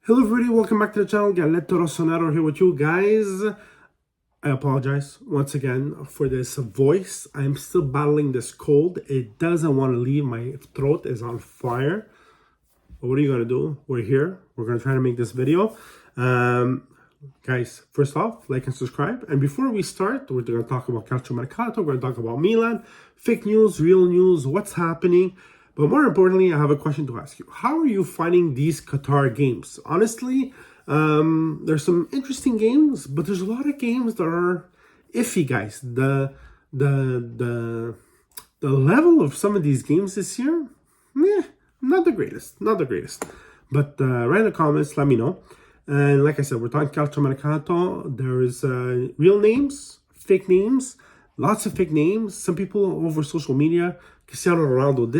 Hello everybody, welcome back to the channel. Galletto Rossonero here with you guys. I apologize once again for this voice. I'm still battling this cold. It doesn't want to leave. My throat is on fire. But what are you going to do? We're here. We're going to try to make this video. Guys, first off, like and subscribe. And before we start, we're going to talk about Calciomercato. We're going to talk about Milan. Fake news, real news, what's happening. But more importantly, I have a question to ask you. How are you finding these Qatar games? Honestly, there's some interesting games, but there's a lot of games that are iffy, guys. The level of some of these games this year, not the greatest. But write in the comments, let me know. And like I said, we're talking Calciomercato. There is real names, fake names, lots of fake names. Some people over social media, Cristiano Ronaldo,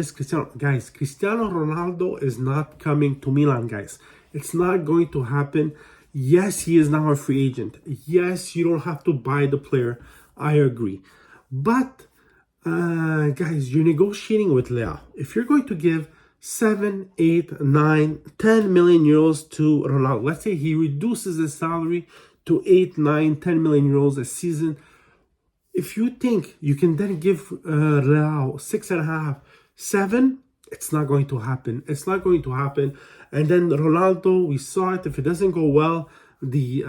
Cristiano Ronaldo is not coming to Milan, guys. It's not going to happen. Yes, he is now a free agent. Yes, you don't have to buy the player. I agree. But, guys, you're negotiating with Leao. If you're going to give 7, 8, 9, 10 million euros to Ronaldo, let's say he reduces his salary to 8, 9, 10 million euros a season. If you think you can then give Leao 6.5, 7, it's not going to happen. It's not going to happen. And then Ronaldo, we saw it. If it doesn't go well, the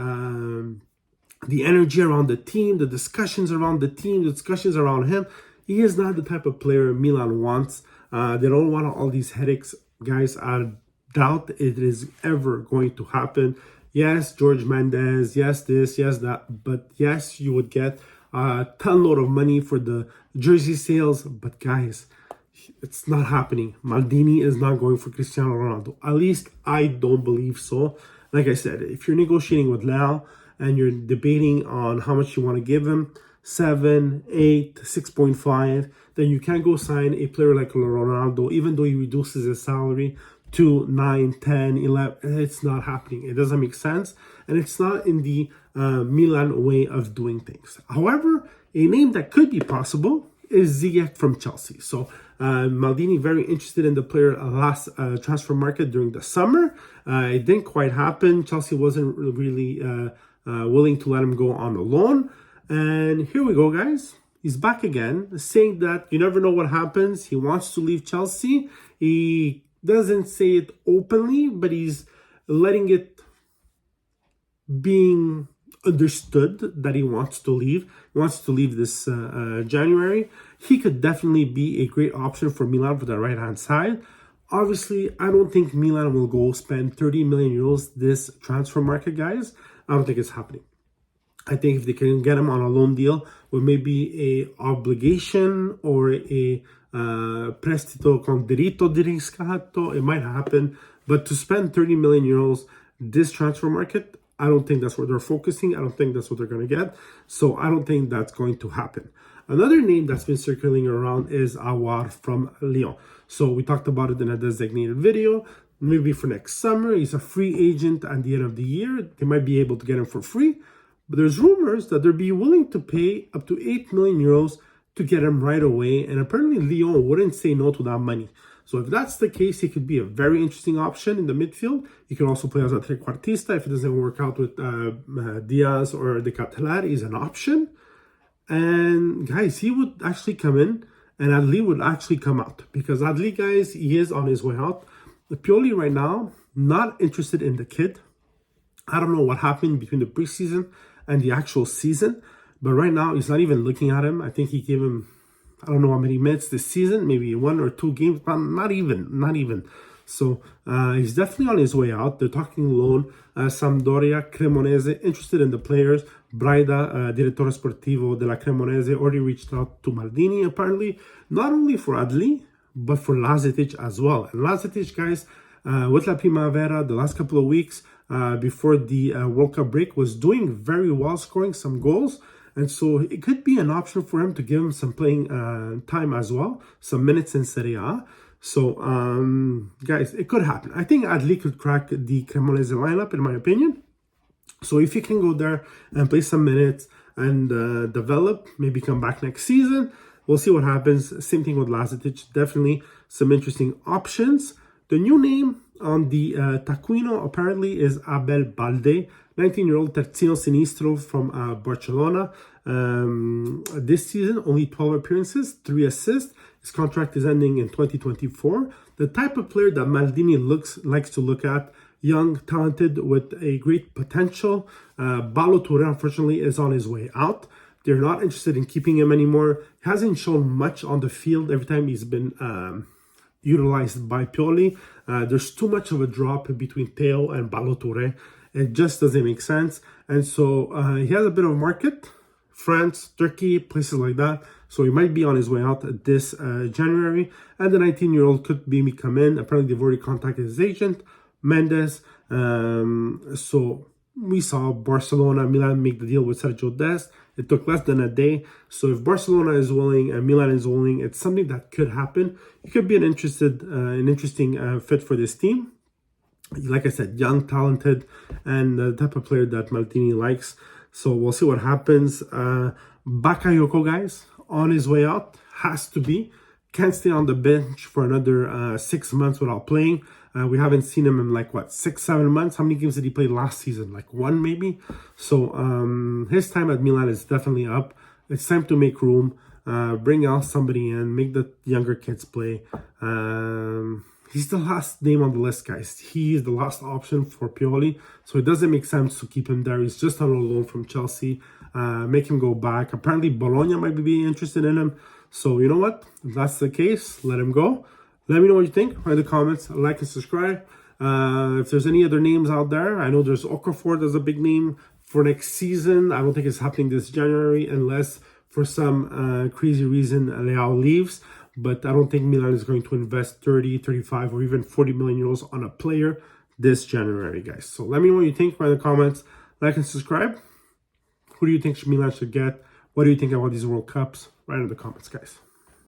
energy around the team, the discussions around the team, the discussions around him, he is not the type of player Milan wants. They don't want all these headaches, guys. I doubt it is ever going to happen. Yes, George Mendes. Yes, this. Yes, that. But yes, you would get a ton load of money for the jersey sales. But guys, it's not happening. Maldini is not going for Cristiano Ronaldo. At least I don't believe so. Like I said, if you're negotiating with Leao and you're debating on how much you want to give him, 7, 8, 6.5, then you can't go sign a player like Ronaldo, even though he reduces his salary to 9, 10, 11. It's not happening. It doesn't make sense. And it's not in the Milan way of doing things. However, a name that could be possible is Ziyech from Chelsea. So Maldini very interested in the player last transfer market during the summer. It didn't quite happen. Chelsea wasn't really willing to let him go on a loan. And here we go, guys. He's back again, saying that you never know what happens. He wants to leave Chelsea. He doesn't say it openly, but he's letting it being understood that he wants to leave. He wants to leave this January. He could definitely be a great option for Milan for the right-hand side. Obviously, I don't think Milan will go spend 30 million euros this transfer market, guys. I don't think it's happening. I think if they can get him on a loan deal with maybe a obligation or a prestito con diritto di riscatto, it might happen. But to spend 30 million euros this transfer market, I don't think that's where they're focusing. I don't think that's what they're going to get. So I don't think that's going to happen. Another name that's been circulating around is Aouar from Lyon. So we talked about it in a designated video. Maybe for next summer. He's a free agent at the end of the year. They might be able to get him for free. But there's rumors that they'll be willing to pay up to 8 million euros to get him right away. And apparently Lyon wouldn't say no to that money. So if that's the case, he could be a very interesting option in the midfield. He can also play as a trequartista. If it doesn't work out with Diaz or De Ketelaere, he's an option. And guys, he would actually come in and Adli would actually come out. Because Adli, guys, he is on his way out. Pioli right now, not interested in the kid. I don't know what happened between the preseason and the actual season. But right now, he's not even looking at him. I think he gave him, I don't know how many minutes this season, maybe 1 or 2 games, but not even. So he's definitely on his way out. They're talking loan. Sampdoria, Cremonese, interested in the players. Braida, Direttore Sportivo della Cremonese, already reached out to Maldini, apparently. Not only for Adli, but for Lazetic as well. And Lazetic, guys, with La Primavera, the last couple of weeks before the World Cup break, was doing very well, scoring some goals. And so it could be an option for him to give him some playing time as well, some minutes in Serie A. So, guys, it could happen. I think Adli could crack the Cremonese lineup, in my opinion. So if he can go there and play some minutes and develop, maybe come back next season, we'll see what happens. Same thing with Lazetic. Definitely some interesting options. The new name on the Taquino apparently is Abel Balde, 19-year-old terzino sinistro from Barcelona. This season, only 12 appearances, 3 assists. His contract is ending in 2024. The type of player that Maldini likes to look at, young, talented, with a great potential. Ballo-Toure, unfortunately, is on his way out. They're not interested in keeping him anymore. He hasn't shown much on the field every time he's been utilized by Pioli. There's too much of a drop between Theo and Ballo-Toure. It just doesn't make sense. And so he has a bit of market. France, Turkey, places like that. So he might be on his way out this January. And the 19-year-old could be come in. Apparently, they've already contacted his agent, Mendes. So we saw Barcelona, Milan make the deal with Sergio Dest. It took less than a day. So if Barcelona is willing and Milan is willing, it's something that could happen. It could be an interesting fit for this team. Like I said, young, talented, and the type of player that Maldini likes. So we'll see what happens. Bakayoko, guys, on his way out, has to be. Can't stay on the bench for another 6 months without playing. We haven't seen him in 6-7 months. How many games did he play last season? 1 maybe? So his time at Milan is definitely up. It's time to make room. Bring out somebody in. Make the younger kids play. He's the last name on the list, guys. He is the last option for Pioli. So it doesn't make sense to keep him there. He's just on a loan from Chelsea. Make him go back. Apparently, Bologna might be interested in him. So you know what? If that's the case, let him go. Let me know what you think. Write in the comments. Like and subscribe. If there's any other names out there, I know there's Okafor as a big name for next season. I don't think it's happening this January unless for some crazy reason Leao leaves. But I don't think Milan is going to invest 30, 35, or even 40 million euros on a player this January, guys. So let me know what you think. Write in the comments. Like and subscribe. Who do you think Milan should get? What do you think about these World Cups? Write in the comments, guys.